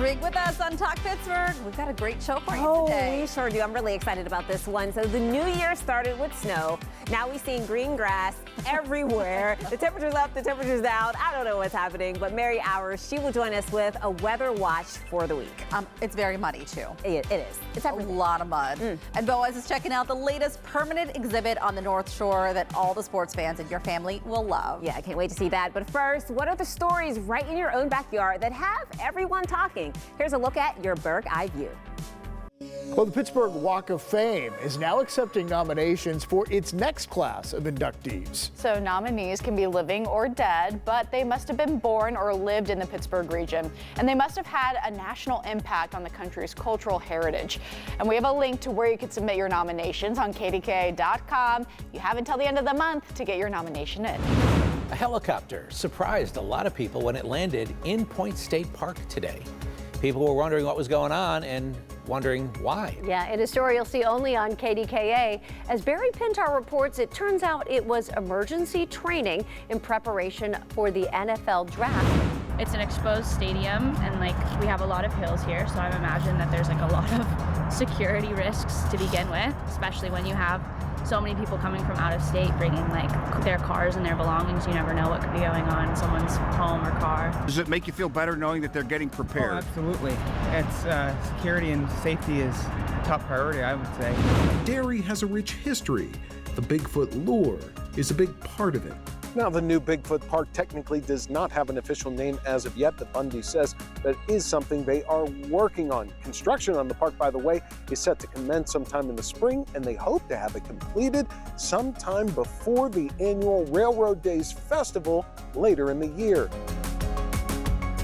week with us on Talk Pittsburgh. We've got a great show for you today. Oh, we sure do. I'm really excited about this one. So the new year started with snow. Now we're seeing green grass everywhere. The temperature's up, the temperature's down. I don't know what's happening, but Mary Hours, she will join us with a weather watch for the week. It's very muddy, too. It is. It's a lot of mud. And Boaz is checking out the latest permanent exhibit on the North Shore that all the sports fans in your family will love. Yeah, I can't wait to see that. But first, what are the stories right in your own backyard that have everyone talking? Here's a look at your bird's eye view. Well, the Pittsburgh Walk of Fame is now accepting nominations for its next class of inductees. So nominees can be living or dead, but they must have been born or lived in the Pittsburgh region. And they must have had a national impact on the country's cultural heritage. And we have a link to where you can submit your nominations on kdka.com. You have until the end of the month to get your nomination in. A helicopter surprised a lot of people when it landed in Point State Park today. People were wondering what was going on and wondering why. Yeah, in a story you'll see only on KDKA. As Barry Pintar reports, it turns out it was emergency training in preparation for the NFL draft. It's an exposed stadium, and we have a lot of hills here, so I imagine that there's a lot of security risks to begin with, especially when you have so many people coming from out of state bringing their cars and their belongings. You never know what could be going on in someone's home or car. Does it make you feel better knowing that they're getting prepared? Oh, absolutely. It's security and safety is top priority, I would say. Derry has a rich history. The Bigfoot lore is a big part of it. Now, the new Bigfoot Park technically does not have an official name as of yet, but Bundy says that is something they are working on. Construction on the park, by the way, is set to commence sometime in the spring, and they hope to have it completed sometime before the annual Railroad Days Festival later in the year.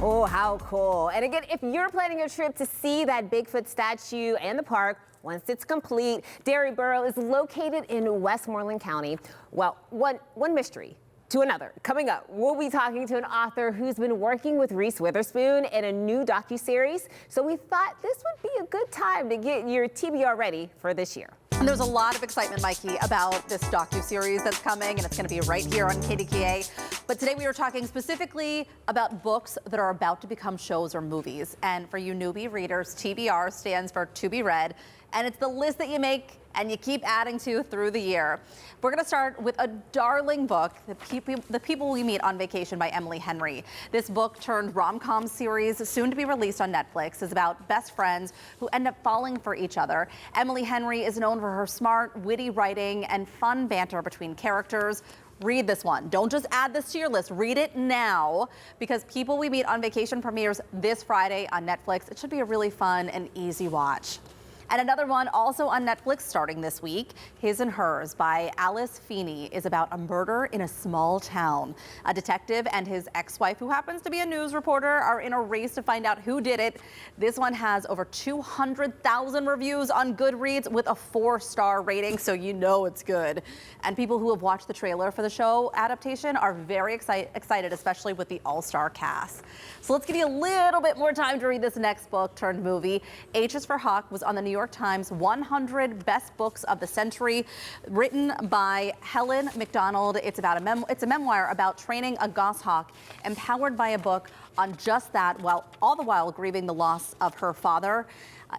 Oh, how cool. And again, if you're planning a trip to see that Bigfoot statue and the park, once it's complete, Derry Borough is located in Westmoreland County. Well, one mystery to another. Coming up, we'll be talking to an author who's been working with Reese Witherspoon in a new docuseries. So we thought this would be a good time to get your TBR ready for this year. And there's a lot of excitement, Mikey, about this docuseries that's coming, and it's going to be right here on KDKA. But today we are talking specifically about books that are about to become shows or movies. And for you newbie readers, TBR stands for To Be Read, and it's the list that you make and you keep adding to through the year. We're going to start with a darling book, The People We Meet on Vacation by Emily Henry. This book turned rom-com series, soon to be released on Netflix, is about best friends who end up falling for each other. Emily Henry is known for her smart, witty writing and fun banter between characters. Read this one. Don't just add this to your list. Read it now, because People We Meet on Vacation premieres this Friday on Netflix. It should be a really fun and easy watch. And another one also on Netflix starting this week, His and Hers by Alice Feeney, is about a murder in a small town. A detective and his ex-wife, who happens to be a news reporter, are in a race to find out who did it. This one has over 200,000 reviews on Goodreads with a 4-star rating, so you know it's good. And people who have watched the trailer for the show adaptation are very excited, especially with the all-star cast. So let's give you a little bit more time to read this next book turned movie. H is for Hawk was on the New York Times 100 Best Books of the Century, written by Helen McDonald. It's a memoir about training a goshawk, empowered by a book on just that, all the while grieving the loss of her father.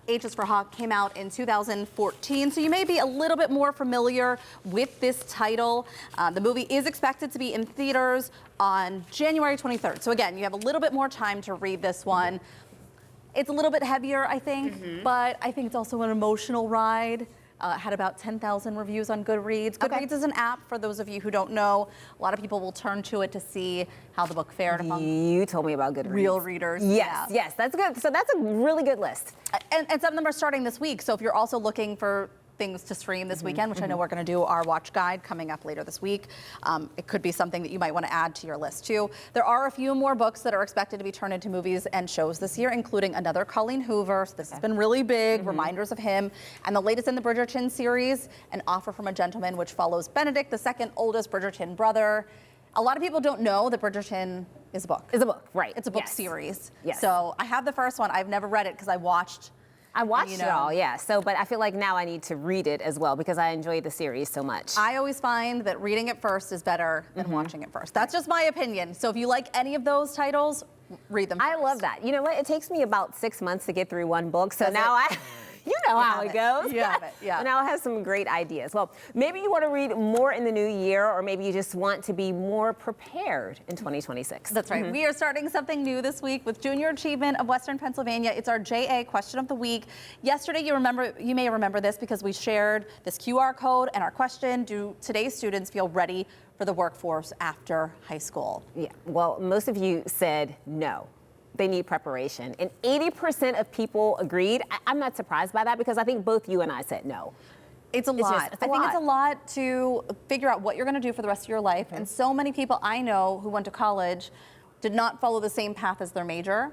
H is for Hawk came out in 2014, so you may be a little bit more familiar with this title. The movie is expected to be in theaters on January 23rd. So again, you have a little bit more time to read this one. It's a little bit heavier, I think, but I think it's also an emotional ride. Had about 10,000 reviews on Goodreads. Goodreads is an app, for those of you who don't know. A lot of people will turn to it to see how the book fared among You told me about Goodreads. Real readers. Yes, yes, that's good. So that's a really good list. And some of them are starting this week. So if you're also looking for things to stream this weekend, which I know we're going to do our watch guide coming up later this week. It could be something that you might want to add to your list too. There are a few more books that are expected to be turned into movies and shows this year, including another Colleen Hoover. So this has been really big, reminders of him. And the latest in the Bridgerton series, An Offer from a Gentleman, which follows Benedict, the second oldest Bridgerton brother. A lot of people don't know that Bridgerton is a book. Is a book, right. It's a book series. Yes. So I have the first one. I've never read it because I watched I watched it all, yeah. So, but I feel like now I need to read it as well because I enjoyed the series so much. I always find that reading it first is better than watching it first. That's just my opinion. So if you like any of those titles, read them first. I love that. You know what? It takes me about 6 months to get through one book. So now you know how it goes. You have it, yeah. And I'll have some great ideas. Well, maybe you want to read more in the new year, or maybe you just want to be more prepared in 2026. That's right. We are starting something new this week with Junior Achievement of Western Pennsylvania. It's our JA Question of the Week. Yesterday, you may remember this because we shared this QR code and our question: do today's students feel ready for the workforce after high school? Yeah. Well, most of you said no. They need preparation. And 80% of people agreed. I'm not surprised by that because I think both you and I said no. It's a lot. I think it's a lot to figure out what you're going to do for the rest of your life. And so many people I know who went to college did not follow the same path as their major.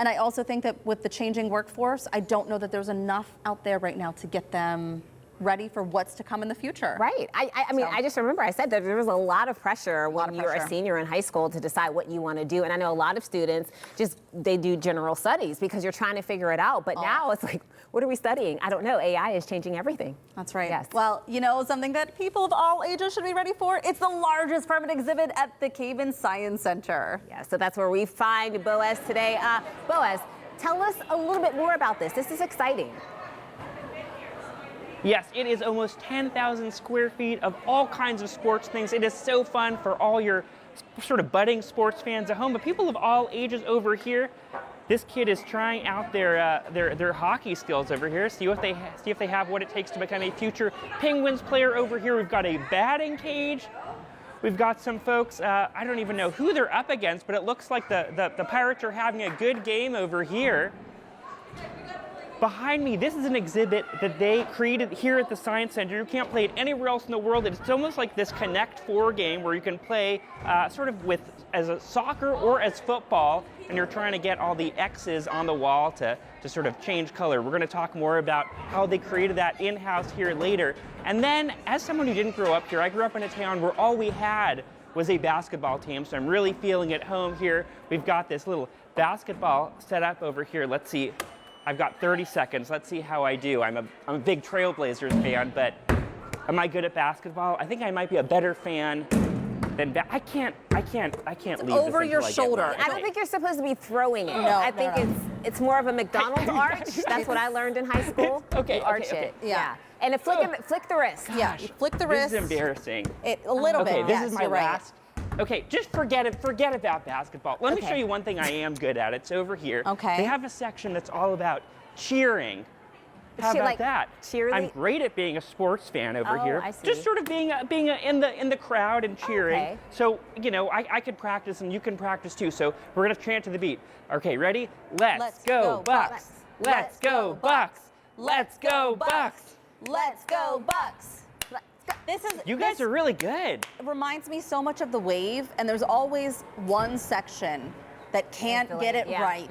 And I also think that with the changing workforce, I don't know that there's enough out there right now to get them ready for what's to come in the future. Right. I mean, I just remember I said that there was a lot of pressure when you're a senior in high school to decide what you want to do. And I know a lot of students they do general studies because you're trying to figure it out. But now it's like, what are we studying? I don't know. AI is changing everything. That's right. Yes. Well, you know, something that people of all ages should be ready for? It's the largest permanent exhibit at the Caven Science Center. Yeah, so that's where we find Boaz today. Boaz, tell us a little bit more about this. This is exciting. Yes, it is almost 10,000 square feet of all kinds of sports things. It is so fun for all your sort of budding sports fans at home, but people of all ages over here. This kid is trying out their hockey skills over here. See if they have what it takes to become a future Penguins player over here. We've got a batting cage. We've got some folks, I don't even know who they're up against, but it looks like the Pirates are having a good game over here. Behind me, this is an exhibit that they created here at the Science Center. You can't play it anywhere else in the world. It's almost like this Connect 4 game where you can play sort of as a soccer or as football, and you're trying to get all the X's on the wall to sort of change color. We're going to talk more about how they created that in-house here later. And then, as someone who didn't grow up here, I grew up in a town where all we had was a basketball team, so I'm really feeling at home here. We've got this little basketball set up over here. Let's see. I've got 30 seconds. Let's see how I do. I'm a big Trailblazers fan, but am I good at basketball? I think I might be a better fan than I can't leave over your shoulder. I don't think you're supposed to be throwing it. No, I think it's more of a McDonald's arch. That's what I learned in high school. Okay, arch it. Yeah. And flick the wrist. Gosh, yeah, you flick the wrist. This is embarrassing. A little bit. Okay, this is my last. Okay, just forget about basketball. Let me show you one thing I am good at. It's over here. Okay. They have a section that's all about cheering. How about that? I'm great at being a sports fan over here. I see. Just sort of being in the crowd and cheering. Okay. So, you know, I could practice and you can practice too. So we're going to chant to the beat. Okay, ready? Let's go Bucks. Let's go Bucks. Let's go Bucks. Let's go Bucks. You guys are really good. It reminds me so much of the Wave, and there's always one section that can't get it right.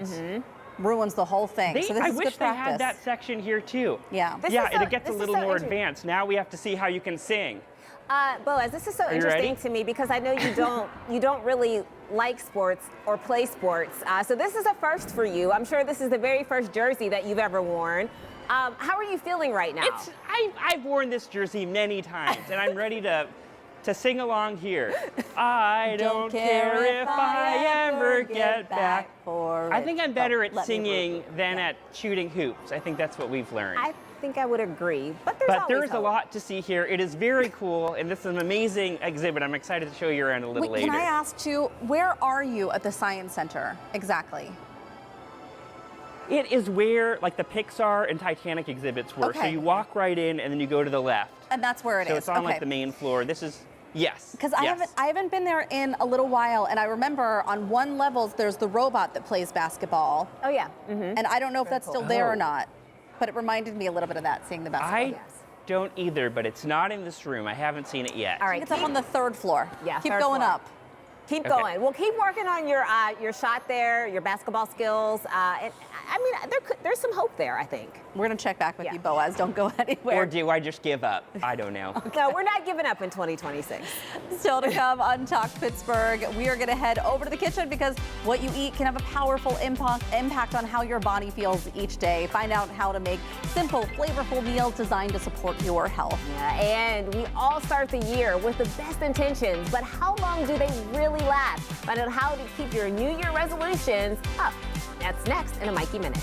Ruins the whole thing. So this I is wish good practice. They had that section here too. Yeah. It gets a little more advanced. Now we have to see how you can sing. Boaz, this is so interesting to me because I know you don't really like sports or play sports. So this is a first for you. I'm sure this is the very first jersey that you've ever worn. How are you feeling right now? I've worn this jersey many times, and I'm ready to sing along here. I don't care if I ever get back for it. I think I'm better at singing than at shooting hoops. I think that's what we've learned. I think I would agree, but there's a lot to see here. It is very cool, and this is an amazing exhibit. I'm excited to show you around a little later. Can I ask too, where are you at the Science Center exactly? It is where like the Pixar and Titanic exhibits were. Okay. So you walk right in and then you go to the left. And that's where it is. So it's on like the main floor. This is, yes. Because I haven't been there in a little while, and I remember on one level there's the robot that plays basketball. Oh yeah. And I don't know if that's still there or not, but it reminded me a little bit of that, seeing the basketball. Don't either, but it's not in this room. I haven't seen it yet. All right, it's up on the 3rd floor. Yeah, keep going up. Keep going. Well, keep working on your shot there, your basketball skills. And I mean, there's some hope there, I think. We're going to check back with you, Boaz. Don't go anywhere. Or do I just give up? I don't know. No, we're not giving up in 2026. Still to come on Talk Pittsburgh, we are going to head over to the kitchen because what you eat can have a powerful impact on how your body feels each day. Find out how to make simple, flavorful meals designed to support your health. Yeah, and we all start the year with the best intentions, but how long do they really last? Find out how to keep your New Year resolutions up. That's next in a Mikey Minute.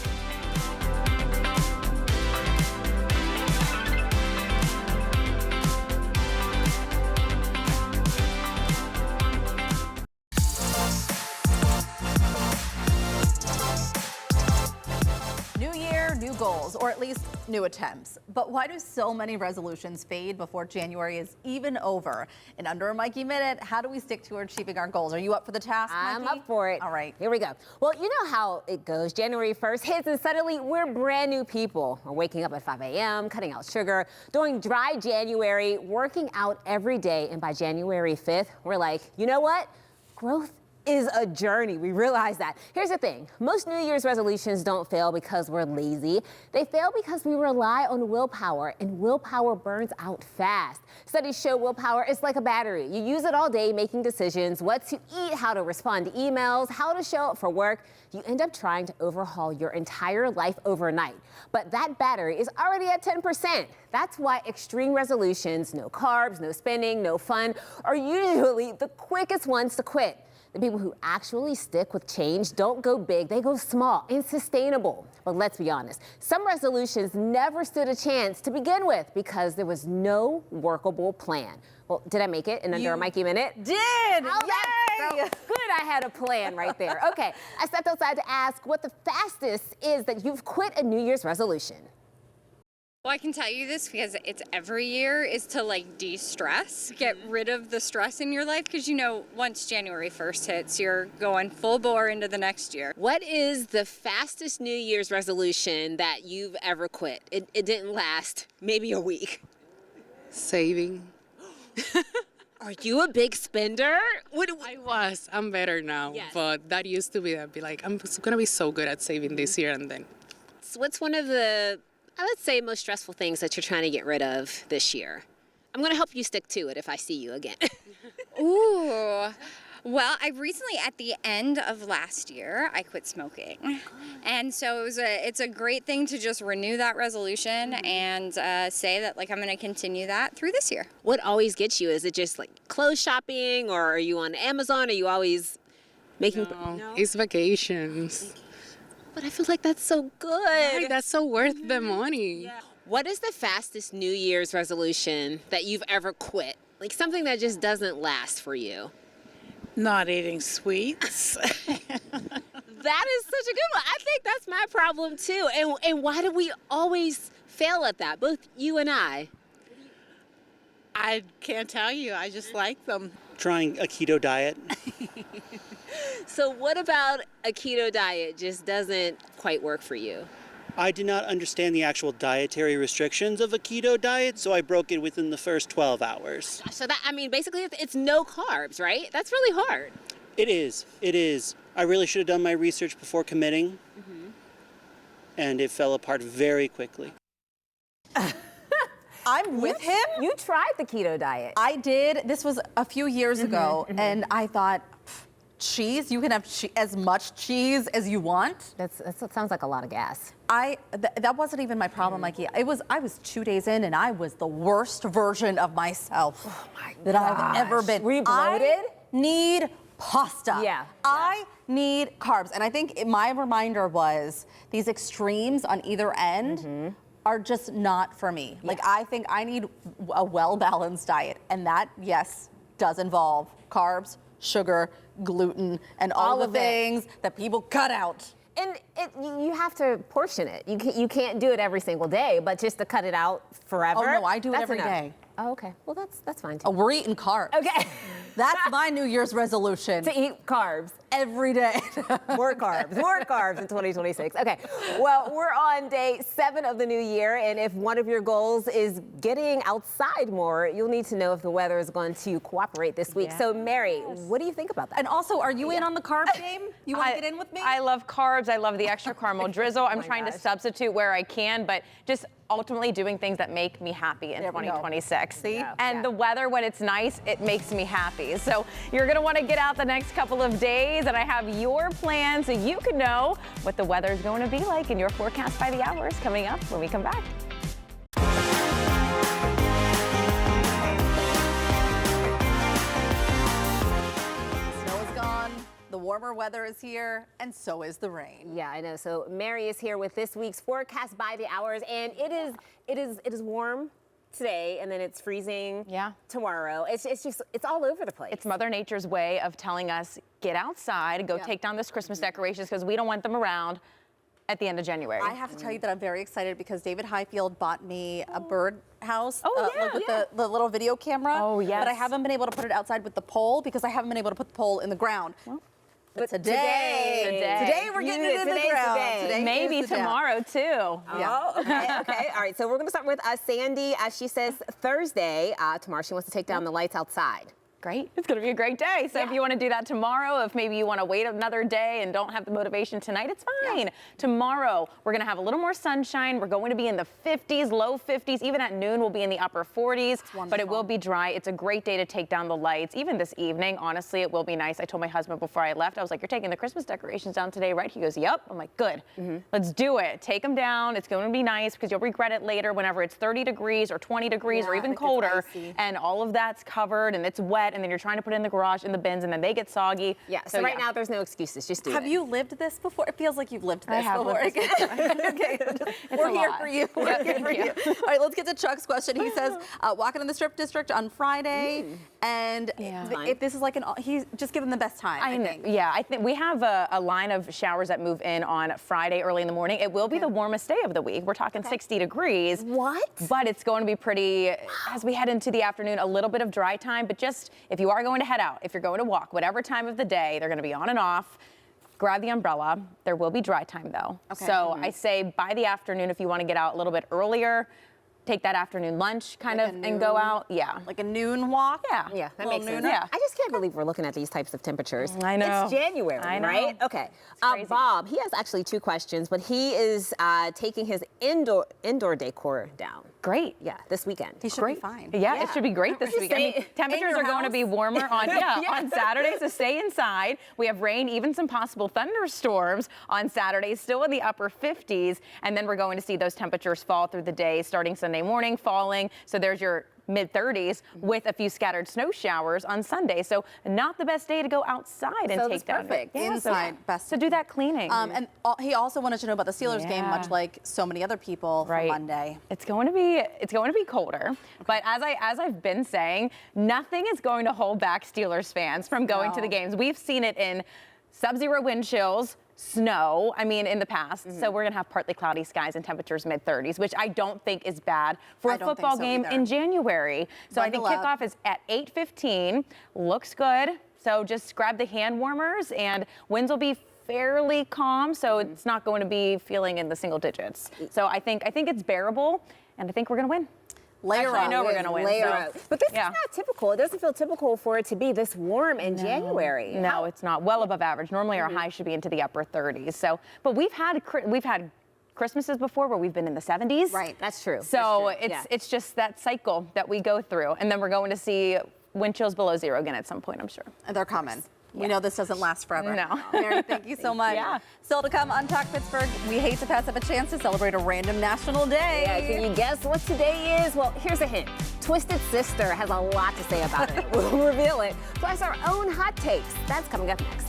New year, new goals, or at least new attempts. But why do so many resolutions fade before January is even over? In under a Mikey Minute, how do we stick to achieving our goals? Are you up for the task, I'm Mikey? up for it. All right. Here we go. Well, you know how it goes. January 1st hits and suddenly we're brand new people. We're waking up at 5 a.m., cutting out sugar, doing dry January, working out every day. And by January 5th, we're like, you know what? Growth is a journey. We realize that. Here's the thing. Most New Year's resolutions don't fail because we're lazy. They fail because we rely on willpower, and willpower burns out fast. Studies show willpower is like a battery. You use it all day making decisions, what to eat, how to respond to emails, how to show up for work. You end up trying to overhaul your entire life overnight. But that battery is already at 10%. That's why extreme resolutions, no carbs, no spending, no fun, are usually the quickest ones to quit. The people who actually stick with change don't go big, they go small and sustainable. But let's be honest, some resolutions never stood a chance to begin with because there was no workable plan. Well, did I make it in under a Mikey Minute? Did! Oh, Yay! Good, I had a plan right there. Okay, I stepped outside to ask what the fastest is that you've quit a New Year's resolution. Well, I can tell you this because it's every year is to like de-stress, get rid of the stress in your life because you know once January 1st hits, you're going full bore into the next year. What is the fastest New Year's resolution that you've ever quit? It didn't last maybe a week. Saving. Are you a big spender? I was. I'm better now. Yes. But that used to be, I'd be like, I'm going to be so good at saving this year and then. So what's one of the, I would say, most stressful things that you're trying to get rid of this year? I'm going to help you stick to it if I see you again. Ooh. Well, I recently, at the end of last year, I quit smoking. And so it's a great thing to just renew that resolution and say that like I'm going to continue that through this year. What always gets you? Is it just like clothes shopping, or are you on Amazon? Are you always making? No, it's vacations. But I feel like that's so good. Right, that's so worth the money. Yeah. What is the fastest New Year's resolution that you've ever quit? Like something that just doesn't last for you? Not eating sweets. That is such a good one. I think that's my problem too. And why do we always fail at that? Both you and I. I can't tell you. I just like them. Trying a keto diet. So what about a keto diet just doesn't quite work for you? I did not understand the actual dietary restrictions of a keto diet, so I broke it within the first 12 hours. So that, I mean, basically it's no carbs, right? That's really hard. It is. It is. I really should have done my research before committing, and it fell apart very quickly. I'm with him. You tried the keto diet. I did. This was a few years ago, and I thought, cheese, you can have as much cheese as you want. That sounds like a lot of gas. That wasn't even my problem, Mikey. I was 2 days in, and I was the worst version of myself that I've ever been. Were you bloated? I need pasta. Yeah. I need carbs. And I think my reminder was these extremes on either end are just not for me. Yeah. Like, I think I need a well-balanced diet. And that, yes, does involve carbs, sugar, gluten, and all the things that people cut out. And you have to portion it. You can't do it every single day, but just to cut it out forever. Oh, no, I do it every enough. day. Oh, okay. Well, that's fine too. Oh, we're eating carbs. Okay. That's my New Year's resolution. To eat carbs. Every day. More carbs in 2026. Okay, well, we're on day 7 of the new year, and if one of your goals is getting outside more, you'll need to know if the weather is going to cooperate this week. So, Mary, what do you think about that? And also, are you in on the carb game? You want to get in with me? I love carbs. I love the extra caramel drizzle. I'm trying to substitute where I can, but just ultimately doing things that make me happy in 2026. See? And the weather, when it's nice, it makes me happy. So you're going to want to get out the next couple of days, and I have your plan so you can know what the weather is going to be like in your forecast by the hours coming up when we come back. Snow is gone. The warmer weather is here, and so is the rain. Yeah, I know. So Mary is here with this week's forecast by the hours, and it is warm today, and then it's freezing tomorrow. It's all over the place. It's Mother Nature's way of telling us, get outside, go take down those Christmas decorations because we don't want them around at the end of January. I have to tell you that I'm very excited because David Highfield bought me a bird house with the little video camera. Oh, yes. But I haven't been able to put it outside with the pole because I haven't been able to put the pole in the ground. Well, but today we're getting it in the ground. Today maybe tomorrow too. Oh, okay. All right, so we're going to start with Sandy. She says Thursday, tomorrow, she wants to take down the lights outside. Great. It's going to be a great day. So if you want to do that tomorrow, if maybe you want to wait another day and don't have the motivation tonight, it's fine. Tomorrow, we're going to have a little more sunshine. We're going to be in the 50s, low 50s. Even at noon, we'll be in the upper 40s. But it will be dry. It's a great day to take down the lights. Even this evening, honestly, it will be nice. I told my husband before I left, I was like, you're taking the Christmas decorations down today, right? He goes, yep. I'm like, good. Let's do it. Take them down. It's going to be nice because you'll regret it later whenever it's 30 degrees or 20 degrees or even colder. And all of that's covered and it's wet. And then you're trying to put it in the garage, in the bins, and then they get soggy. Yeah, so right now there's no excuses. Just do it. Have you lived this before? It feels like you've lived this I have before. lived this before. Okay. We're here for you. We're here for you. All right, let's get to Chuck's question. He says, walking in the Strip District on Friday, and if this is like he's just given the best time, I think. Yeah, I think we have a line of showers that move in on Friday early in the morning. It will be the warmest day of the week. We're talking 60 degrees. What? But it's going to be pretty, as we head into the afternoon, a little bit of dry time, but just if you are going to head out, if you're going to walk, whatever time of the day, they're going to be on and off. Grab the umbrella. There will be dry time though. So I say by the afternoon, if you want to get out a little bit earlier, take that afternoon lunch and go out. Yeah. Like a noon walk? Yeah, that makes sense. Yeah. I just can't believe we're looking at these types of temperatures. I know. It's January, right? Okay. Bob, he has actually 2 questions, but he is taking his indoor decor down. Great. Yeah, this weekend. He should be fine. Yeah, it should be great this week. I mean, temperatures are going to be warmer on on Saturday, so stay inside. We have rain, even some possible thunderstorms on Saturday, still in the upper 50s, and then we're going to see those temperatures fall through the day, starting Sunday morning, falling. So there's your mid-30s with a few scattered snow showers on Sunday. So not the best day to go outside and take down. Perfect. Inside, best. So do that cleaning. And he also wanted to know about the Steelers game, much like so many other people for Monday. It's going to be colder, but as I've been saying, nothing is going to hold back Steelers fans from going to the games. We've seen it in sub-zero wind chills, snow, in the past. So we're going to have partly cloudy skies and temperatures mid-30s, which I don't think is bad for a football game in January. So I think kickoff is at 8:15. Looks good. So just grab the hand warmers, and winds will be fairly calm, so it's not going to be feeling in the single digits. So I think it's bearable, and I think we're going to win. I know we're going to win. But this is not typical. It doesn't feel typical for it to be this warm in January. No, it's not. Well above average. Normally our high should be into the upper 30s. So, but we've had Christmases before where we've been in the 70s. Right, that's true. So it's just that cycle that we go through, and then we're going to see wind chills below zero again at some point, I'm sure. And they're coming. We know this doesn't last forever. No. Mary, thank you so much. Still to come on Talk Pittsburgh, we hate to pass up a chance to celebrate a random national day. Yeah, can you guess what today is? Well, here's a hint. Twisted Sister has a lot to say about it. We'll reveal it. Plus our own hot takes. That's coming up next.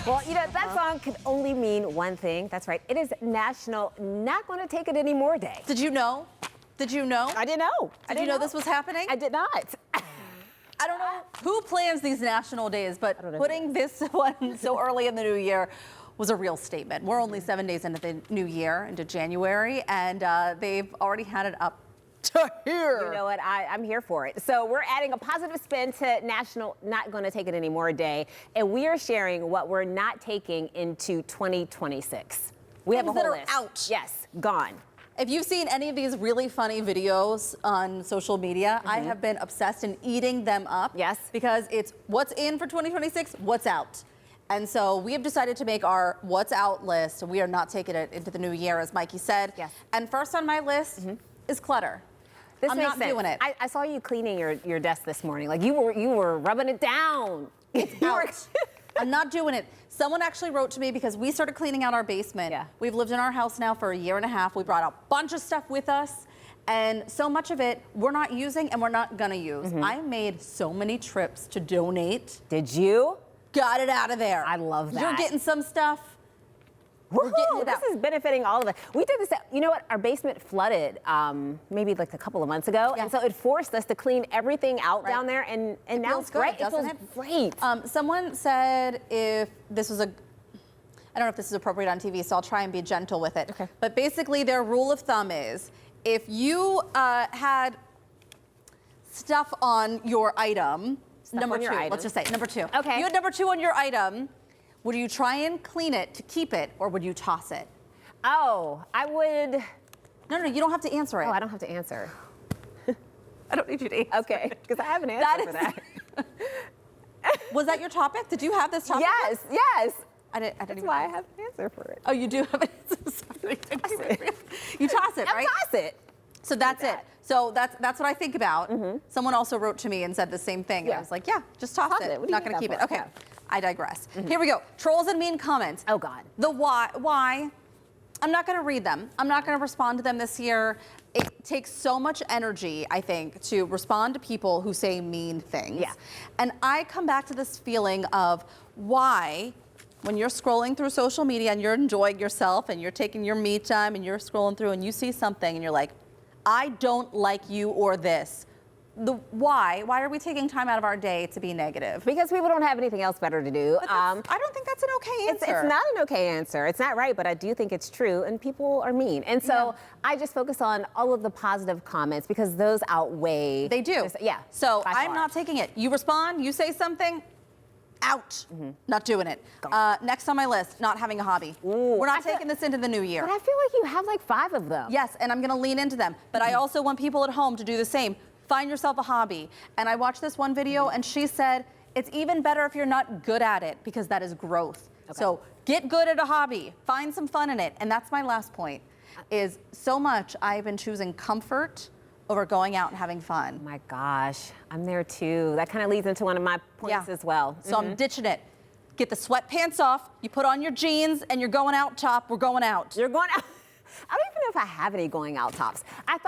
Well, that song could only mean one thing. That's right. It is National Not Gonna Take It Anymore Day. Did you know? Did you know? I didn't know. Did you know this was happening? I did not. I don't know who plans these national days, but putting this one so early in the new year was a real statement. We're only 7 days into the new year, into January, and they've already had it up to here. You know what? I'm here for it. So we're adding a positive spin to National Not Gonna Take It Anymore Day, and we are sharing what we're not taking into 2026. We have a Things that whole are list. out. Yes, gone. If you've seen any of these really funny videos on social media, I have been obsessed in eating them up. Yes. Because it's what's in for 2026, what's out. And so we have decided to make our what's out list. We are not taking it into the new year, as Mikey said. Yes. And first on my list is clutter. This I'm makes not sense. doing it. I saw you cleaning your desk this morning. Like you were rubbing it down. Out. I'm not doing it. Someone actually wrote to me because we started cleaning out our basement. Yeah. We've lived in our house now for a year and a half. We brought a bunch of stuff with us, and so much of it we're not using and we're not gonna use. I made so many trips to donate. Did you? Got it out of there. I love that. You're getting some stuff. We're Woohoo, getting it this out. is benefiting all of us. We did this, you know what, our basement flooded maybe like a couple of months ago. Yeah. And so it forced us to clean everything out down there. And now feels it's good, great. doesn't it feels great. Someone said if this was I don't know if this is appropriate on TV, so I'll try and be gentle with it. Okay. But basically their rule of thumb is if you had stuff on your item, number on your two, item. let's just say number two. Okay. You had number two on your item, would you try and clean it to keep it or would you toss it? Oh, I would. No, you don't have to answer it. Oh, I don't have to answer. I don't need you to answer. Okay, because I have an answer for that. Was that your topic? Did you have this topic? Yes. I didn't That's even why I have an answer for it. Oh, you do have an answer. You toss it, right? Toss it. So that's it. So that's what I think about. Someone also wrote to me and said the same thing. Yeah. I was like, yeah, just toss it. What do you Not need going to that keep it. for? Okay. Yeah. I digress. Here we go. Trolls and mean comments. Oh, God. The why. I'm not going to read them. I'm not going to respond to them this year. It takes so much energy, I think, to respond to people who say mean things. Yeah. And I come back to this feeling of why, when you're scrolling through social media and you're enjoying yourself and you're taking your me time and you're scrolling through and you see something and you're like, I don't like you or this. Why are we taking time out of our day to be negative? Because people don't have anything else better to do. But I don't think that's an okay answer. It's not an okay answer. It's not right, but I do think it's true, and people are mean. And so I just focus on all of the positive comments because those outweigh. They do. Yeah. So by I'm far. not taking it. You respond, you say something, out. Not doing it. Next on my list, not having a hobby. We're not taking this into the new year. But I feel like you have like 5 of them. Yes, and I'm going to lean into them. But I also want people at home to do the same. Find yourself a hobby. And I watched this one video and she said, it's even better if you're not good at it because that is growth. Okay. So get good at a hobby, find some fun in it. And that's my last point, is so much I've been choosing comfort over going out and having fun. My gosh, I'm there too. That kind of leads into one of my points as well. So I'm ditching it. Get the sweatpants off, you put on your jeans and you're going out top, we're going out. You're going out. I don't even know if I have any going out tops. I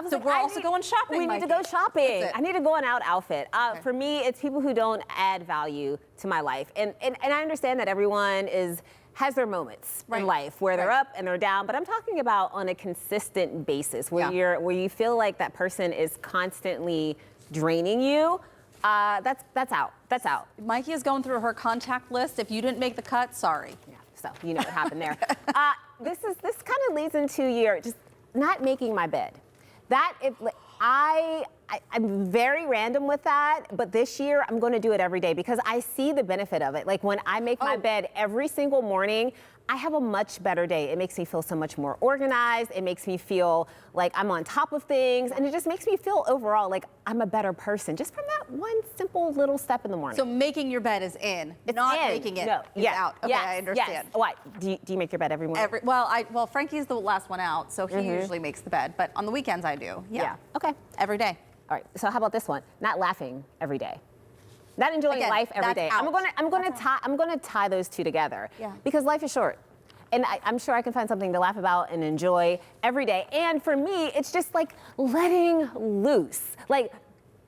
was So like, we're also going shopping, We need to Mikey. go shopping. That's it. I need to go an out outfit. For me, it's people who don't add value to my life. And I understand that everyone has their moments in life where they're up and they're down, but I'm talking about on a consistent basis where you feel like that person is constantly draining you. That's out. That's out. Mikey is going through her contact list. If you didn't make the cut, sorry. Yeah, so you know what happened there. This kind of leads into your just not making my bed. I'm very random with that, but this year I'm going to do it every day because I see the benefit of it. Like when I make my bed every single morning, I have a much better day. It makes me feel so much more organized. It makes me feel like I'm on top of things, and it just makes me feel overall like I'm a better person just from that one simple little step in the morning. So making your bed is in, not making it is out. Okay, I understand. Yes. Why? Do you make your bed every morning? Well, Frankie's the last one out, so he usually makes the bed. But on the weekends, I do. Yeah. Okay. Every day. All right. So how about this one? Not laughing every day. Not enjoying Again, life every that's day. out. I'm gonna tie those two together. Yeah. Because life is short. And I'm sure I can find something to laugh about and enjoy every day. And for me, it's just like letting loose. Like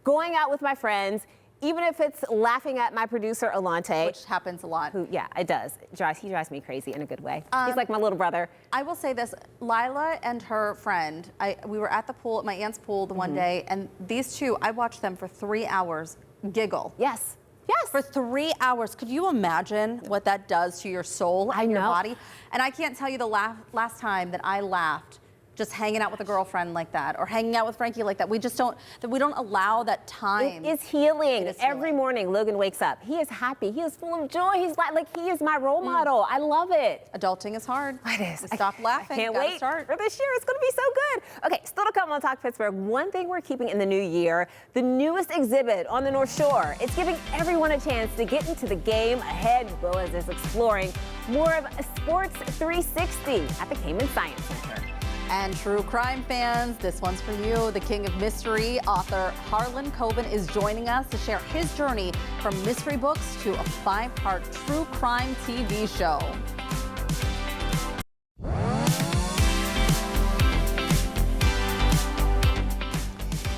going out with my friends, even if it's laughing at my producer, Alante. Which happens a lot. Yeah, it does. He drives me crazy in a good way. He's like my little brother. I will say this, Lila and her friend, we were at the pool, at my aunt's pool the one day, and these two, I watched them for 3 hours giggle. Yes. Yes. For 3 hours. Could you imagine what that does to your soul and your body? And I can't tell you the last time that I laughed just hanging out with a girlfriend like that, or hanging out with Frankie like that. We just don't allow that time. It is healing. Every morning, Logan wakes up. He is happy. He is full of joy. He's like he is my role model. I love it. Adulting is hard. It is. Stop laughing. I can't wait for this year. It's going to be so good. Okay, still to come on Talk Pittsburgh. One thing we're keeping in the new year, the newest exhibit on the North Shore. It's giving everyone a chance to get into the game ahead. Boaz is exploring more of Sports 360 at the Cayman Science Center. And true crime fans, this one's for you. The king of mystery, author Harlan Coben, is joining us to share his journey from mystery books to a 5-part true crime TV show.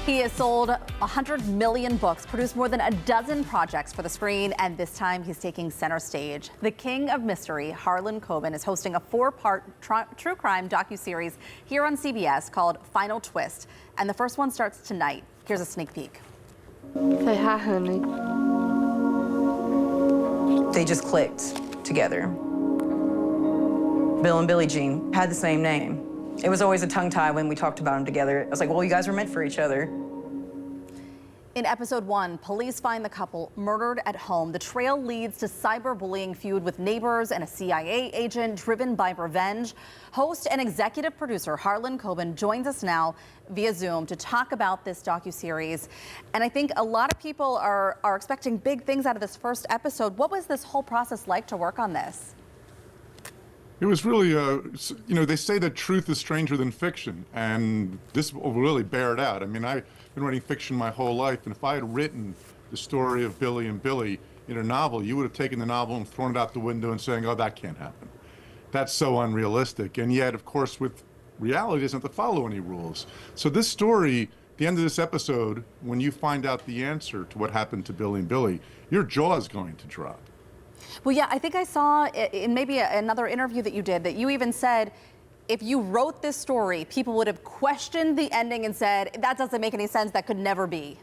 He has sold 100 million books, produced more than a dozen projects for the screen, and this time he's taking center stage. The king of mystery, Harlan Coben, is hosting a 4-part true crime docuseries here on CBS called Final Twist, and the first one starts tonight. Here's a sneak peek. Say hi, honey. They just clicked together. Bill and Billie Jean had the same name. It was always a tongue tie when we talked about them together. I was like, well, you guys were meant for each other. In episode 1, police find the couple murdered at home. The trail leads to cyberbullying feud with neighbors and a CIA agent driven by revenge. Host and executive producer Harlan Coben joins us now via Zoom to talk about this docuseries. And I think a lot of people are expecting big things out of this first episode. What was this whole process like to work on this? It was really, they say that truth is stranger than fiction, and this will really bear it out. I mean, I've been writing fiction my whole life, and if I had written the story of Billy and Billie in a novel, you would have taken the novel and thrown it out the window and saying, oh, that can't happen. That's so unrealistic. And yet, of course, with reality, it doesn't have to follow any rules. So this story, the end of this episode, when you find out the answer to what happened to Billy and Billie, your jaw is going to drop. Well, yeah, I think I saw in maybe another interview that you did that you even said if you wrote this story, people would have questioned the ending and said, that doesn't make any sense, that could never be.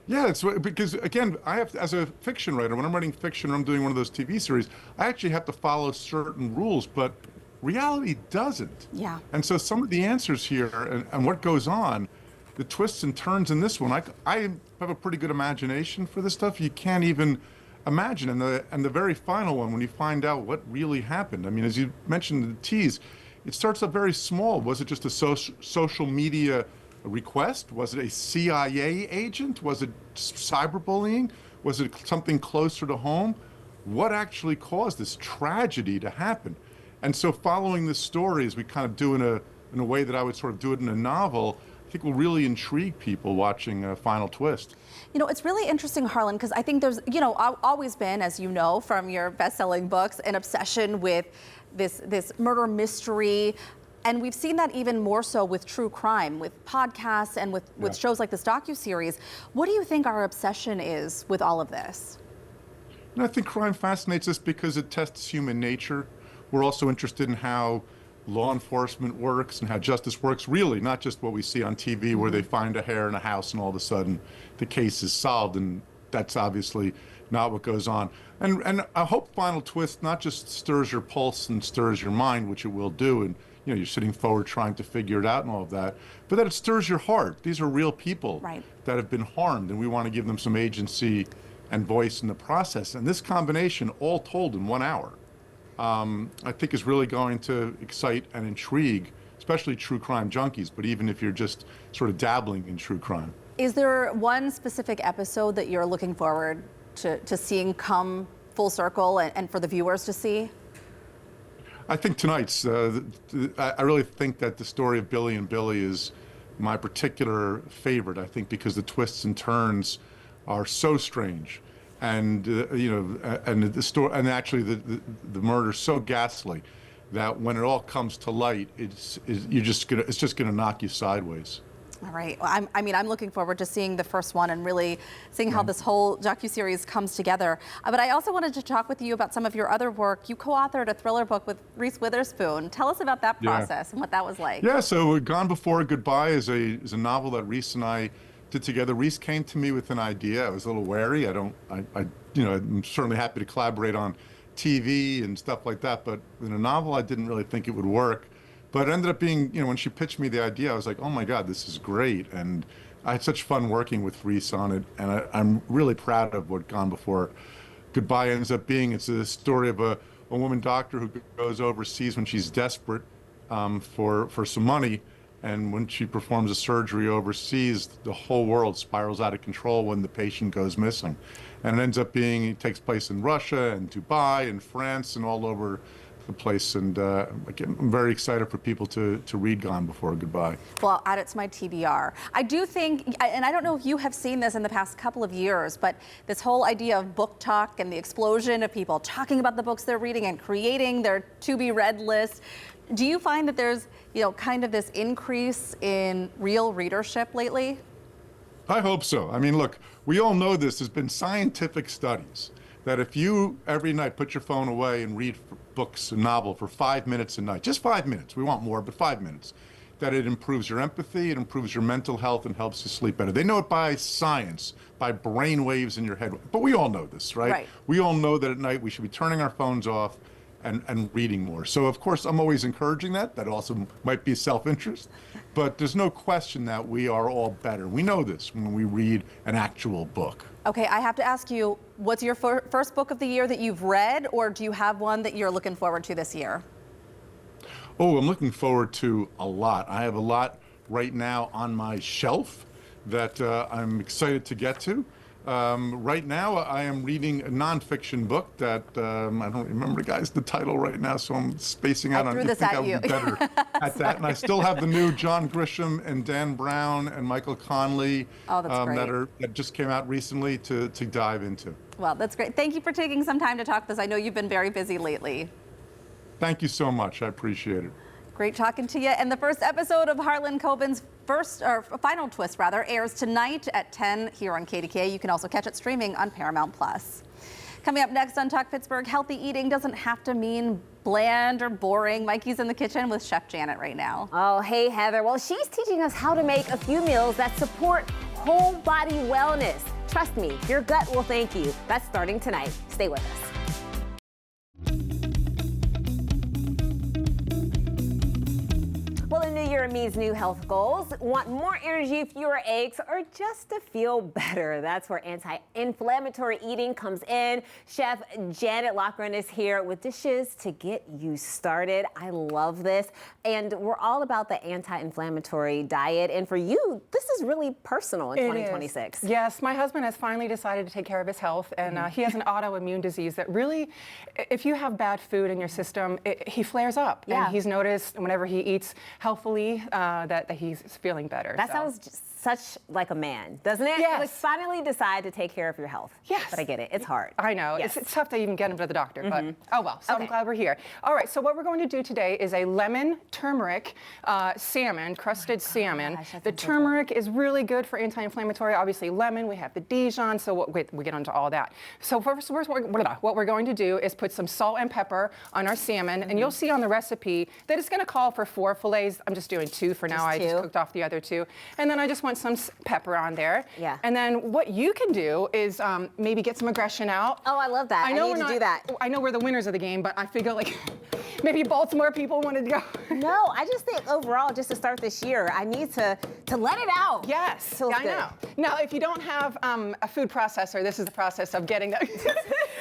Yeah, it's because, again, I have to, as a fiction writer, when I'm writing fiction or I'm doing one of those TV series, I actually have to follow certain rules, but reality doesn't. Yeah. And so some of the answers here and what goes on, the twists and turns in this one, I have a pretty good imagination for this stuff. You can't even imagine. And the very final one, when you find out what really happened, I mean, as you mentioned in the tease, it starts up very small. Was it just a social media request? Was it a CIA agent? Was it cyberbullying? Was it something closer to home? What actually caused this tragedy to happen? And so following this story, as we kind of do in a way that I would sort of do it in a novel, I think will really intrigue people watching Final Twist. You know, it's really interesting, Harlan, because I think there's, always been, as you know from your best-selling books, an obsession with this murder mystery. And we've seen that even more so with true crime, with podcasts and with shows like this docuseries. What do you think our obsession is with all of this? And I think crime fascinates us because it tests human nature. We're also interested in how law enforcement works and how justice works, really, not just what we see on TV where they find a hair in a house and all of a sudden the case is solved, and that's obviously not what goes on. And I hope Final Twist not just stirs your pulse and stirs your mind, which it will do, and you're sitting forward trying to figure it out and all of that, but that it stirs your heart. These are real people that have been harmed, and we want to give them some agency and voice in the process. And this combination, all told in 1 hour, I think is really going to excite and intrigue, especially true crime junkies, but even if you're just sort of dabbling in true crime. Is there one specific episode that you're looking forward to seeing come full circle and for the viewers to see? I think tonight's, I really think that the story of Billy and Billie is my particular favorite, I think, because the twists and turns are so strange. And and the story, and actually the murder's so ghastly that when it all comes to light, it's just gonna knock you sideways. All right. Well, I'm looking forward to seeing the first one and really seeing how this whole docuseries comes together. But I also wanted to talk with you about some of your other work. You co-authored a thriller book with Reese Witherspoon. Tell us about that process and what that was like. Yeah, so Gone Before Goodbye is a novel that Reese and I did together. Reese came to me with an idea. I was a little wary. I'm certainly happy to collaborate on TV and stuff like that, but in a novel, I didn't really think it would work. But it ended up being, when she pitched me the idea, I was like, oh my God, this is great. And I had such fun working with Reese on it. And I'm really proud of what Gone Before Goodbye ends up being. It's a story of a woman doctor who goes overseas when she's desperate for some money. And when she performs a surgery overseas, the whole world spirals out of control when the patient goes missing. And it ends up it takes place in Russia and Dubai and France and all over the place. And again, I'm very excited for people to read Gone Before Goodbye. Well, I'll add it to my TBR. I do think, and I don't know if you have seen this in the past couple of years, but this whole idea of book talk and the explosion of people talking about the books they're reading and creating their to-be-read list. Do you find that there's, kind of this increase in real readership lately? I hope so. I mean, look, we all know this. There's been scientific studies that if you every night put your phone away and read books, a novel for 5 minutes a night, just 5 minutes, we want more, but 5 minutes, that it improves your empathy, it improves your mental health, and helps you sleep better. They know it by science, by brain waves in your head. But we all know this, right? We all know that at night we should be turning our phones off and reading more. So of course I'm always encouraging that. That also might be self-interest, but there's no question that we are all better. We know this when we read an actual book. Okay, I have to ask you, what's your first book of the year that you've read, or do you have one that you're looking forward to this year? Oh, I'm looking forward to a lot. I have a lot right now on my shelf that I'm excited to get to. Right now, I am reading a nonfiction book that I don't remember, guys, the title right now, so I'm spacing out on it. I think I would be better at that. And I still have the new John Grisham and Dan Brown and Michael Conley that just came out recently to dive into. Well, that's great. Thank you for taking some time to talk with us. I know you've been very busy lately. Thank you so much. I appreciate it. Great talking to you. And the first episode of Harlan Coben's final twist airs tonight at 10 here on KDKA. You can also catch it streaming on Paramount+. Coming up next on Talk Pittsburgh, healthy eating doesn't have to mean bland or boring. Mikey's in the kitchen with Chef Janet right now. Oh, hey, Heather. Well, she's teaching us how to make a few meals that support whole body wellness. Trust me, your gut will thank you. That's starting tonight. Stay with us. Well, a new year means new health goals. Want more energy, fewer aches, or just to feel better? That's where anti-inflammatory eating comes in. Chef Janet Loughran is here with dishes to get you started. I love this. And we're all about the anti-inflammatory diet. And for you, this is really personal in 2026. Yes, my husband has finally decided to take care of his health. And he has an autoimmune disease that really, if you have bad food in your system, he flares up. Yeah. And he's noticed whenever he eats healthfully that he's feeling better. That sounds just such like a man, doesn't it? Yes. Like finally decide to take care of your health. Yes. But I get it. It's hard. I know. Yes. It's tough to even get him to the doctor, but oh well. So I'm glad we're here. All right, so what we're going to do today is a lemon turmeric salmon, crusted salmon. The turmeric is really good for anti-inflammatory. Obviously lemon, we have the Dijon, so we get onto all that. So first, what we're going to do is put some salt and pepper on our salmon, and you'll see on the recipe that it's gonna call for 4 fillets. I'm just doing 2 for now. I just cooked off the other 2. And then I just want some pepper on there. Yeah. And then what you can do is maybe get some aggression out. Oh, I love that. I need to do that. I know we're the winners of the game, but I figure like maybe Baltimore people wanted to go. No, I just think overall, just to start this year, I need to let it out. Yes, Feels I know. Now, if you don't have a food processor, this is the process of getting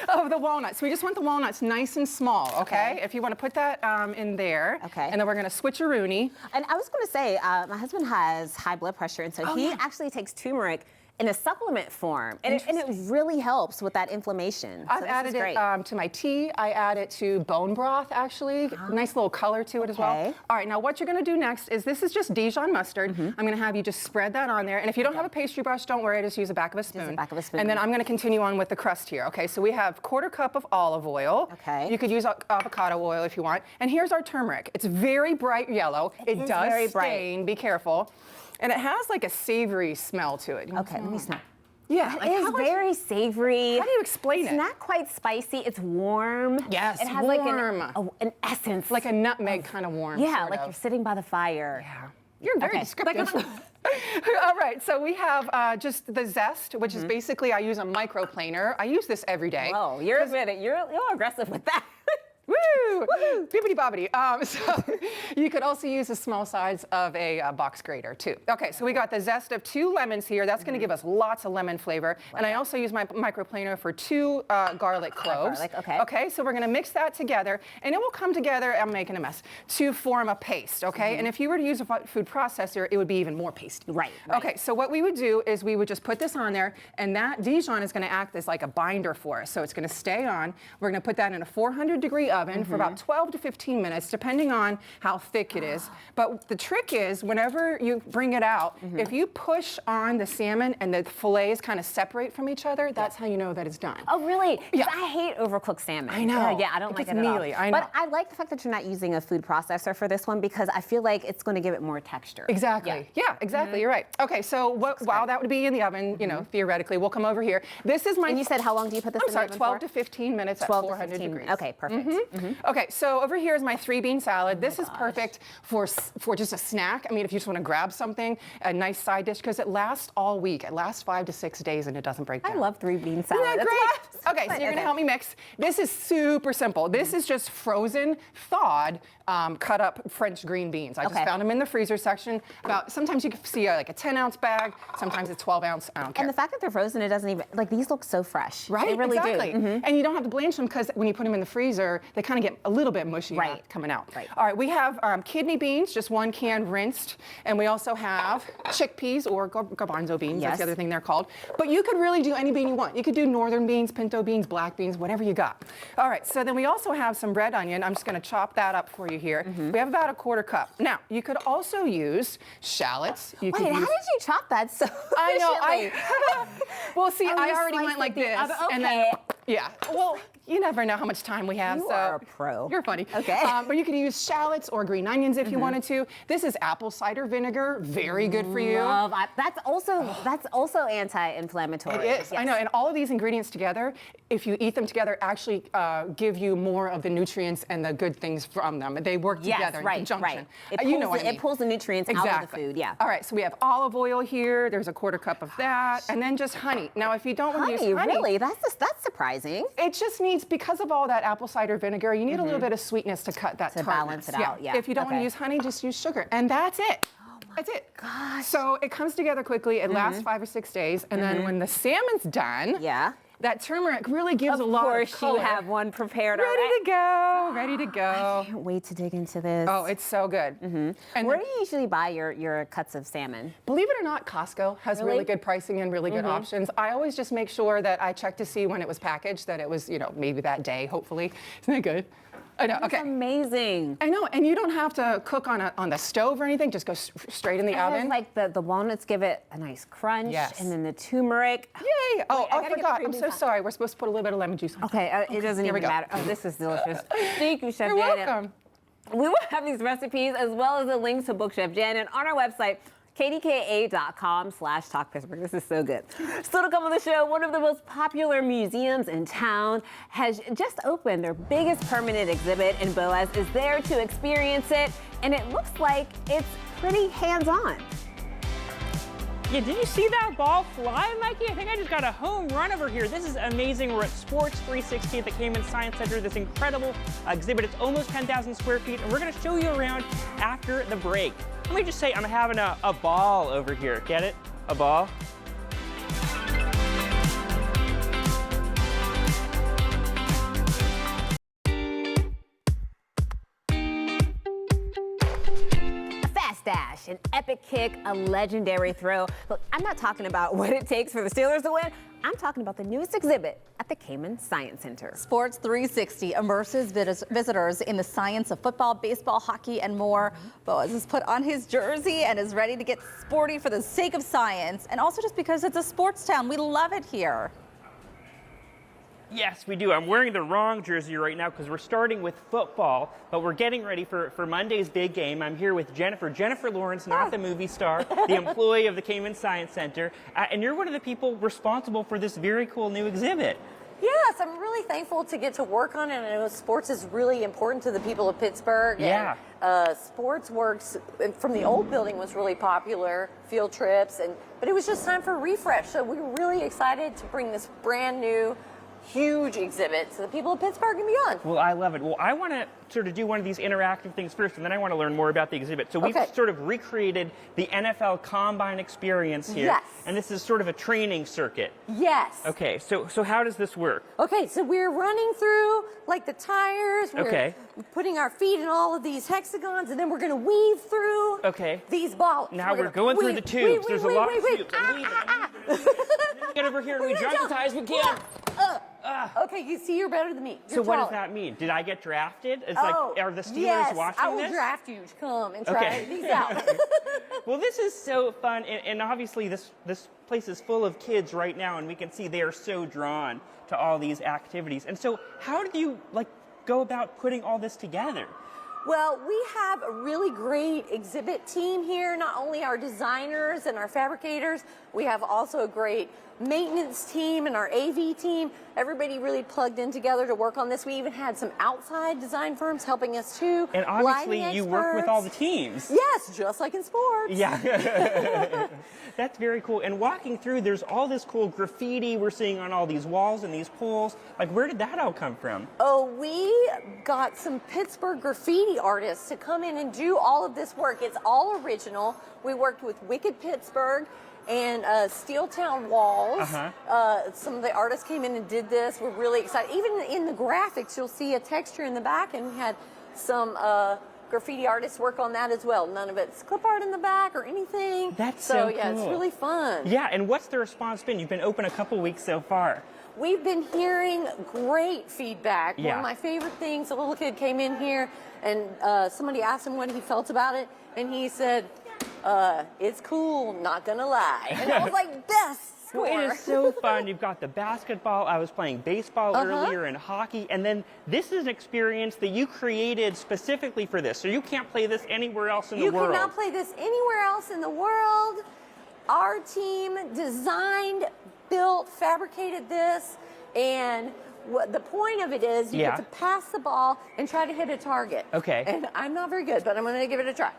of the walnuts. We just want the walnuts nice and small, okay? If you want to put that in there. Okay. And then we're going to switcheroonie. And I was going to say, my husband has high blood pressure, and so he actually takes turmeric in a supplement form, and it really helps with that inflammation. I've added it to my tea. I add it to bone broth, actually. Nice little color to it as well. All right, now what you're gonna do next is, this is just Dijon mustard. I'm gonna have you just spread that on there, and if you don't have a pastry brush, don't worry, just use the back of a spoon. Just the back of a spoon. And then I'm gonna continue on with the crust here. Okay, so we have 1/4 cup of olive oil. Okay. You could use avocado oil if you want. And here's our turmeric. It's very bright yellow. It does very bright. stain, be careful. And it has like a savory smell to it. Okay, let me smell. Yeah, it is very savory. How do you explain it? It's not quite spicy. It's warm. Yes, it has warm. like an essence, like a nutmeg kind of warm. Yeah, sort like of. you're sitting by the fire. Yeah. You're very descriptive. All right, so we have just the zest, which is basically I use a microplaner. I use this every day. Oh, you're aggressive with that. Woo! Bibbidi bobbidi. So you could also use the small size of a box grater too. Okay, so we got the zest of 2 lemons here. That's going to give us lots of lemon flavor. And I also use my microplaner for 2 garlic cloves. Okay, so we're going to mix that together, and it will come together. I'm making a mess to form a paste. Okay, and if you were to use a food processor, it would be even more pasty. Right. Okay, so what we would do is we would just put this on there, and that Dijon is going to act as like a binder for us. So it's going to stay on. We're going to put that in a 400-degree oven for about 12 to 15 minutes, depending on how thick it is. But the trick is, whenever you bring it out, if you push on the salmon and the fillets kind of separate from each other, that's how you know that it's done. Oh, really? Yeah. I hate overcooked salmon. I know. Yeah, I don't like it at mealy. all. I know. But I like the fact that you're not using a food processor for this one because I feel like it's going to give it more texture. Exactly. Yeah, exactly. You're right. Okay, so while that would be in the oven, you know, theoretically, we'll come over here. This is my. And you said how long do you put this in the oven 12 for? to 15 minutes at 400 degrees. Okay, perfect. Okay, so over here is my 3-bean salad. This is perfect for just a snack. I mean, if you just want to grab something, a nice side dish, because it lasts all week. It lasts 5 to 6 days and it doesn't break down. I love 3-bean salad. Isn't that great? Okay, so you're going to help me mix. This is super simple. This is just frozen, thawed, cut up French green beans. I just found them in the freezer section. Sometimes you can see like a 10-ounce bag. Sometimes it's 12-ounce. I don't care. And the fact that they're frozen, it doesn't even, like these look so fresh. Right, they really exactly. do. And you don't have to blanch them because when you put them in the freezer, they kind of get a little bit mushy coming out. Right. All right, we have kidney beans, just 1 can rinsed. And we also have chickpeas or garbanzo beans. That's the other thing they're called. But you could really do any bean you want. You could do northern beans, pinto beans, black beans, whatever you got. All right, so then we also have some red onion. I'm just going to chop that up for you here. We have about a 1/4 cup. Now, you could also use shallots. Wait, how did you chop that so I know. efficiently? Well, see, Oh, I you already sliced went like it this. the- And then, yeah. Well, you never know how much time we have. You so are a pro. You're funny. Okay. But you could use shallots or green onions if you wanted to. This is apple cider vinegar. Very good for you. That's also anti-inflammatory. It is. I know. And all of these ingredients together, if you eat them together, actually give you more of the nutrients and the good things from them. They work together in conjunction. Right. It pulls the nutrients out of the food. Yeah. All right. So we have olive oil here. There's a 1/4 cup of that, and then just honey. Now, if you don't want to use honey, really, that's surprising. It just needs, because of all that apple cider vinegar, you need a little bit of sweetness to cut that to balance it out. Yeah. If you don't want to use honey, just use sugar, and that's it. That's it. Gosh. So it comes together quickly. It lasts 5 or 6 days, and then when the salmon's done, that turmeric really gives a lot of color. Of course, you have one prepared ready to go. Ready to go. I can't wait to dig into this. Oh, it's so good. And where do you usually buy your cuts of salmon? Believe it or not, Costco has really good pricing and really good options. I always just make sure that I check to see when it was packaged, that it was, maybe that day, hopefully. Isn't that good? I know. That's amazing. I know, and you don't have to cook on the stove or anything. Just go straight in the oven. Like the walnuts give it a nice crunch, and then the turmeric. Yay! Oh, I forgot. I'm so sorry. We're supposed to put a little bit of lemon juice on. Okay, it doesn't even matter. Oh, this is delicious. Thank you, Chef You're Janet. welcome. We will have these recipes as well as the links to book Chef Janet on our website, kdka.com/talkpittsburgh. This is so good. Still to come on the show, one of the most popular museums in town has just opened their biggest permanent exhibit, and Boaz is there to experience it, and it looks like it's pretty hands-on. Yeah, did you see that ball fly, Mikey? I think I just got a home run over here. This is amazing. We're at Sports 360 at the Cayman Science Center, this incredible exhibit. It's almost 10,000 square feet, and we're going to show you around after the break. Let me just say, I'm having a ball over here. Get it? A ball? Dash, an epic kick, a legendary throw. Look, I'm not talking about what it takes for the Steelers to win. I'm talking about the newest exhibit at the Cayman Science Center. Sports 360 immerses visitors in the science of football, baseball, hockey, and more. Boaz has put on his jersey and is ready to get sporty for the sake of science, and also just because it's a sports town. We love it here. Yes, we do. I'm wearing the wrong jersey right now because we're starting with football, but we're getting ready for Monday's big game. I'm here with Jennifer Lawrence, not the movie star, the employee of the Cayman Science Center, and you're one of the people responsible for this very cool new exhibit. Yes, I'm really thankful to get to work on it. I know sports is really important to the people of Pittsburgh. Yeah. And, sports works from the old building was really popular, field trips, but it was just time for a refresh. So we were really excited to bring this brand new, huge exhibit to the people of Pittsburgh and beyond. Well, I love it. Well, I want to sort of do one of these interactive things first, and then I want to learn more about the exhibit. So we've sort of recreated the NFL Combine experience here. Yes. And this is sort of a training circuit. Yes. Okay, so how does this work? Okay, so we're running through like the tires. We're putting our feet in all of these hexagons, and then we're going to weave through these balls. Now we're going through the tubes. There's a lot of tubes. Get over here and we jump as high as we can. Okay, you see, you're better than me. So what does that mean? Did I get drafted? It's like, are the Steelers watching this? I will draft you to come and try these out. Well, this is so fun, and obviously this place is full of kids right now, and we can see they are so drawn to all these activities. And so how do you go about putting all this together? Well, we have a really great exhibit team here, not only our designers and our fabricators, we have also a great maintenance team and our AV team. Everybody really plugged in together to work on this. We even had some outside design firms helping us too. And obviously you work with all the teams. Yes, just like in sports. Yeah. That's very cool. And walking through, there's all this cool graffiti we're seeing on all these walls and these poles. Like, where did that all come from? Oh, we got some Pittsburgh graffiti artists to come in and do all of this work. It's all original. We worked with Wicked Pittsburgh and Steel Town Walls. Some of the artists came in and did this. We're really excited. Even in the graphics, you'll see a texture in the back, and we had some graffiti artists work on that as well. None of it's clip art in the back or anything. That's so cool. Yeah, it's really fun. Yeah, and what's the response been? You've been open a couple weeks so far. We've been hearing great feedback. Yeah. One of my favorite things, a little kid came in here and somebody asked him what he felt about it, and he said, it's cool, not gonna lie. And I was like, best score. Well, it is so fun. You've got the basketball. I was playing baseball earlier and hockey. And then this is an experience that you created specifically for this. So you can't play this anywhere else in the world. You cannot play this anywhere else in the world. Our team designed, built, fabricated this. And the point of it is you get to pass the ball and try to hit a target. Okay. And I'm not very good, but I'm going to give it a try.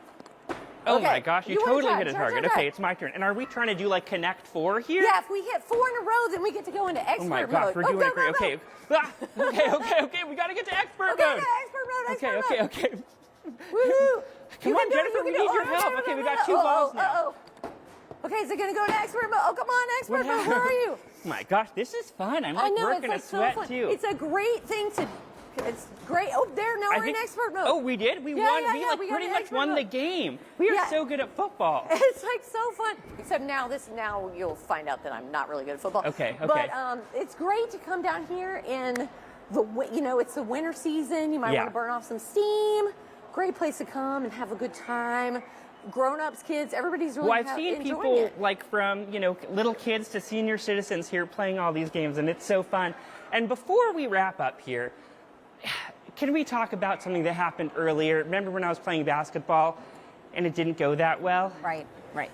Oh my gosh, you totally hit a target. Try. Okay, it's my turn. And are we trying to do like Connect 4 here? Yeah, if we hit 4 in a row, then we get to go into expert mode. Oh my gosh, we're doing it great. Okay. Okay, we got to get to expert mode. Okay. Woohoo! Come on, Jennifer, we need your help. Okay, we got 2 balls now. Okay, is it going to go to expert mode? Oh, come on, expert mode, where are you? Oh my gosh, this is fun. I'm like working a sweat too. It's a great thing to... It's great. Oh, now we're in expert mode. Oh, we did? We won. We pretty much won the game. We are so good at football. It's like so fun. Except now you'll find out that I'm not really good at football. Okay. But it's great to come down here in it's the winter season. You might want to burn off some steam. Great place to come and have a good time. Grown-ups, kids, everybody's really I've seen people like from, little kids to senior citizens here playing all these games, and it's so fun. And before we wrap up here, can we talk about something that happened earlier? Remember when I was playing basketball and it didn't go that well? Right.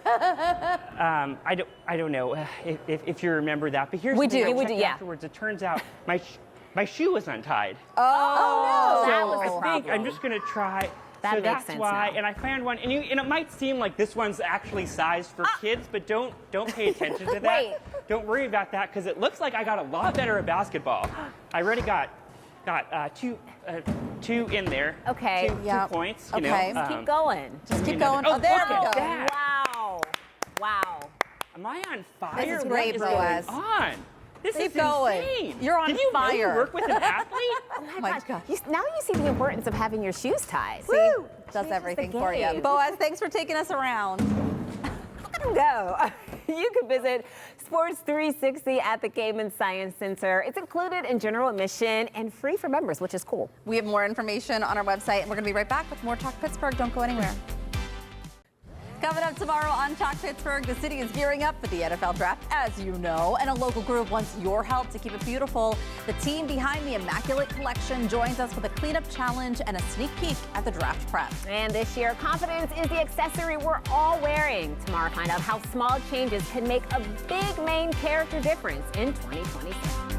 I don't know if you remember that, but here's the thing. I checked afterwards. It turns out my shoe was untied. Oh, so that was the problem. I think I'm just gonna try. That so makes that's sense why, now. and I found one, and it might seem like this one's actually sized for kids, but don't pay attention to that. Don't worry about that, because it looks like I got a lot better at basketball. I already got two in there. Okay. 2 points. Just keep going. Just keep going. Oh, there we look go. at that. Wow. Am I on fire? This is great, What is going on? This Keep is going. insane. You're on Did you fire. Know you work with an athlete? Oh my gosh. Now you see the importance of having your shoes tied. Woo! Does everything for you. game. Boaz, thanks for taking us around. Look at him go. You can visit Sports 360 at the Cayman Science Center. It's included in general admission and free for members, which is cool. We have more information on our website, and we're going to be right back with more Talk Pittsburgh. Don't go anywhere. Coming up tomorrow on Talk Pittsburgh, the city is gearing up for the NFL draft, as you know, and a local group wants your help to keep it beautiful. The team behind the Immaculate Collection joins us with a cleanup challenge and a sneak peek at the draft prep. And this year, confidence is the accessory we're all wearing. Tomorrow, find out how small changes can make a big main character difference in 2026.